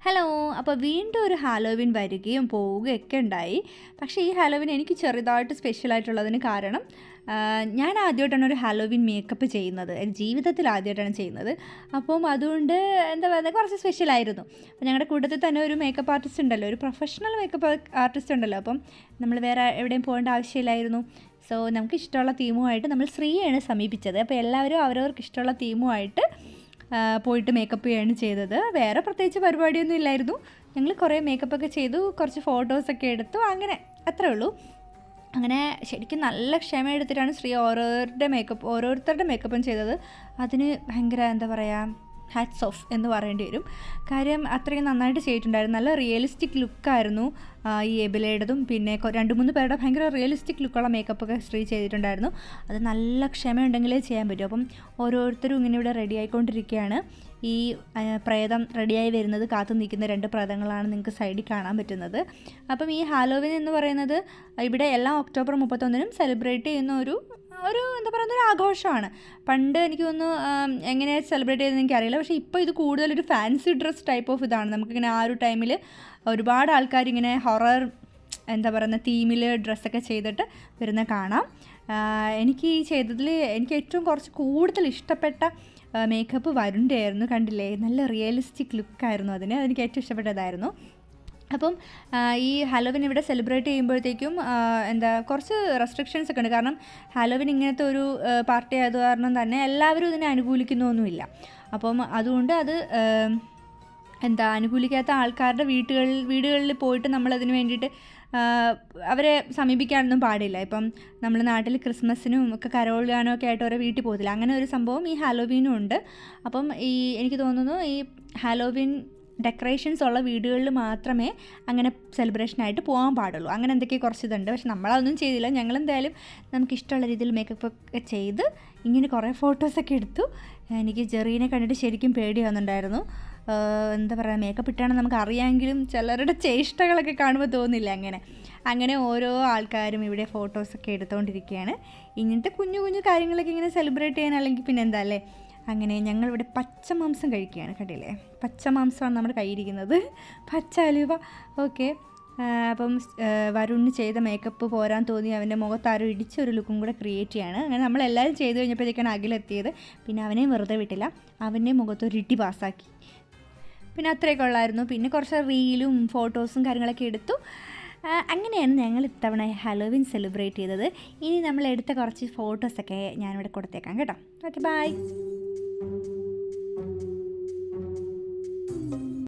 Hello. അപ്പോൾ വീണ്ടും ഒരു ഹാലോവിൻ വരികയും പോവുകയൊക്കെ ഉണ്ടായി. പക്ഷേ ഈ ഹാലോവിൻ എനിക്ക് ചെറുതായിട്ട് സ്പെഷ്യലായിട്ടുള്ളതിന് കാരണം ഞാൻ ആദ്യമായിട്ടാണ് ഒരു ഹാലോവിൻ മേക്കപ്പ് ചെയ്യുന്നത്. ജീവിതത്തിൽ ആദ്യമായിട്ടാണ് ചെയ്യുന്നത്. അപ്പം അതുകൊണ്ട് എന്താ പറയുക, കുറച്ച് സ്പെഷ്യലായിരുന്നു. അപ്പോൾ ഞങ്ങളുടെ കൂട്ടത്തിൽ തന്നെ ഒരു മേക്കപ്പ് ആർട്ടിസ്റ്റ് ഉണ്ടല്ലോ, ഒരു പ്രൊഫഷണൽ മേക്കപ്പ് ആർട്ടിസ്റ്റ് ഉണ്ടല്ലോ. അപ്പം നമ്മൾ വേറെ എവിടെയും പോകേണ്ട ആവശ്യമില്ലായിരുന്നു. സോ നമുക്ക് ഇഷ്ടമുള്ള തീമുമായിട്ട് നമ്മൾ ശ്രീയാണ് സമീപിച്ചത്. അപ്പോൾ എല്ലാവരും അവരവർക്ക് ഇഷ്ടമുള്ള തീമുമായിട്ട് പോയിട്ട് മേക്കപ്പ് ചെയ്യുകയാണ് ചെയ്തത്. വേറെ പ്രത്യേകിച്ച് പരിപാടിയൊന്നും ഇല്ലായിരുന്നു. ഞങ്ങൾ കുറേ മേക്കപ്പൊക്കെ ചെയ്തു, കുറച്ച് ഫോട്ടോസൊക്കെ എടുത്തു, അങ്ങനെ അത്രേ ഉള്ളൂ. അങ്ങനെ ശരിക്കും നല്ല ക്ഷമ എടുത്തിട്ടാണ് ശ്രീ ഓരോരുത്തരുടെ മേക്കപ്പും ചെയ്തത്. അതിന് ഭയങ്കര എന്താ പറയുക, ഹാറ്റ്സ് ഓഫ് എന്ന് പറയേണ്ടി വരും. കാര്യം അത്രയും നന്നായിട്ട് ചെയ്തിട്ടുണ്ടായിരുന്നു. നല്ല റിയലിസ്റ്റിക് ലുക്കായിരുന്നു ഈ എബിലയുടേതും. പിന്നെ 2-3 പേരുടെ ഭയങ്കര റിയലിസ്റ്റിക് ലുക്കുള്ള മേക്കപ്പൊക്കെ ശ്രീ ചെയ്തിട്ടുണ്ടായിരുന്നു. അത് നല്ല ക്ഷമയുണ്ടെങ്കിലേ ചെയ്യാൻ പറ്റും. അപ്പം ഓരോരുത്തരും ഇങ്ങനെ ഇവിടെ റെഡി ആയിക്കൊണ്ടിരിക്കുകയാണ്. ഈ പ്രേതം റെഡിയായി വരുന്നത് കാത്തു നിൽക്കുന്ന 2 പ്രേതങ്ങളാണ് നിങ്ങൾക്ക് സൈഡിൽ കാണാൻ പറ്റുന്നത്. അപ്പം ഈ ഹാലോവിൻ എന്ന് പറയുന്നത് ഇവിടെ എല്ലാ ഒക്ടോബർ 31-നും സെലിബ്രേറ്റ് ചെയ്യുന്ന ഒരു എന്താ പറയുക, ഒരു ആഘോഷമാണ്. പണ്ട് എനിക്ക് തോന്നുന്നു എങ്ങനെയാണ് സെലിബ്രേറ്റ് ചെയ്തതെന്ന് എനിക്കറിയില്ല. പക്ഷേ ഇപ്പോൾ ഇത് കൂടുതലൊരു ഫാൻസി ഡ്രസ് ടൈപ്പ് ഓഫ് ഇതാണ്. നമുക്കിങ്ങനെ ആ ഒരു ടൈമിൽ ഒരുപാട് ആൾക്കാരിങ്ങനെ ഹൊറർ എന്താ പറയുന്ന തീമിൽ ഡ്രസ്സൊക്കെ ചെയ്തിട്ട് വരുന്ന കാണാം. എനിക്ക് ഈ ചെയ്തതിൽ എനിക്ക് ഏറ്റവും കുറച്ച് കൂടുതൽ ഇഷ്ടപ്പെട്ട മേക്കപ്പ് വരുണിൻ്റെ ആയിരുന്നു. കണ്ടില്ലേ, നല്ല റിയലിസ്റ്റിക് ലുക്കായിരുന്നു അതിന്. അതെനിക്ക് ഏറ്റവും ഇഷ്ടപ്പെട്ടതായിരുന്നു. അപ്പം ഈ ഹാലോവിൻ ഇവിടെ സെലിബ്രേറ്റ് ചെയ്യുമ്പോഴത്തേക്കും കുറച്ച് റെസ്ട്രിക്ഷൻസ് ഒക്കെ ഉണ്ട്. കാരണം ഹാലോവിൻ ഇങ്ങനത്തെ ഒരു പാർട്ടി ആയത് കാരണം തന്നെ എല്ലാവരും ഇതിനെ അനുകൂലിക്കുന്നൊന്നുമില്ല. അപ്പം അതുകൊണ്ട് അത് അനുകൂലിക്കാത്ത ആൾക്കാരുടെ വീടുകളിൽ പോയിട്ട് നമ്മളതിന് വേണ്ടിയിട്ട് അവരെ സമീപിക്കാനൊന്നും പാടില്ല. ഇപ്പം നമ്മൾ നാട്ടിൽ ക്രിസ്മസിനും ഒക്കെ കരോൾ ഗാനമൊക്കെ ആയിട്ട് ഓരോ വീട്ടിൽ പോകത്തില്ല. അങ്ങനെ ഒരു സംഭവം ഈ ഹാലോവീനും ഉണ്ട്. അപ്പം എനിക്ക് തോന്നുന്നു ഈ ഹാലോവിൻ ഡെക്കറേഷൻസ് ഉള്ള വീടുകളിൽ മാത്രമേ അങ്ങനെ സെലിബ്രേഷനായിട്ട് പോകാൻ പാടുള്ളൂ. അങ്ങനെ എന്തൊക്കെയോ കുറച്ച് ഇതുണ്ട്. പക്ഷെ നമ്മളതൊന്നും ചെയ്തില്ല. ഞങ്ങളെന്തായാലും നമുക്കിഷ്ടമുള്ള രീതിയിൽ മേക്കപ്പ് ഒക്കെ ചെയ്ത് ഇങ്ങനെ കുറേ ഫോട്ടോസൊക്കെ എടുത്തു. എനിക്ക് ജെറീനെ കണ്ടിട്ട് ശരിക്കും പേടിയാവുന്നുണ്ടായിരുന്നു. എന്താ പറയുക, മേക്കപ്പ് ഇട്ടാണ് നമുക്ക് അറിയാമെങ്കിലും ചിലരുടെ ചേഷ്ടകളൊക്കെ കാണുമ്പോൾ തോന്നില്ല. അങ്ങനെ ഓരോ ആൾക്കാരും ഇവിടെ ഫോട്ടോസൊക്കെ എടുത്തുകൊണ്ടിരിക്കുകയാണ്. ഇങ്ങനത്തെ കുഞ്ഞു കുഞ്ഞു കാര്യങ്ങളൊക്കെ ഇങ്ങനെ സെലിബ്രേറ്റ് ചെയ്യാൻ, അല്ലെങ്കിൽ പിന്നെ എന്താ അല്ലേ. അങ്ങനെ ഞങ്ങളിവിടെ പച്ചമാംസം കഴിക്കുകയാണ്. കണ്ടില്ലേ, പച്ചമാംസമാണ് നമ്മുടെ കയ്യിരിക്കുന്നത്, പച്ച അലുവ. ഓക്കെ. അപ്പം വരുണിന് ചെയ്ത മേക്കപ്പ് പോരാൻ തോന്നി അവൻ്റെ മുഖത്താരും ഇടിച്ചൊരു ലുക്കും കൂടെ ക്രിയേറ്റ് ചെയ്യാണ്. അങ്ങനെ നമ്മളെല്ലാവരും ചെയ്ത് കഴിഞ്ഞപ്പോഴത്തേക്കാണ് അഖിലെത്തിയത്. പിന്നെ അവനെയും വെറുതെ വിട്ടില്ല, അവൻ്റെ മുഖത്തൊരു ഇടി പാസ്സാക്കി. പിന്നെ അത്രയൊക്കെ ഉള്ളായിരുന്നു. പിന്നെ കുറച്ച് റീലും ഫോട്ടോസും കാര്യങ്ങളൊക്കെ എടുത്തു. അങ്ങനെയാണ് ഞങ്ങൾ ഇത്തവണ ഹാലോവിൻ സെലിബ്രേറ്റ് ചെയ്തത്. ഇനി നമ്മൾ എടുത്ത കുറച്ച് ഫോട്ടോസൊക്കെ ഞാനിവിടെ കൊടുത്തേക്കാം കേട്ടോ. Okay, by.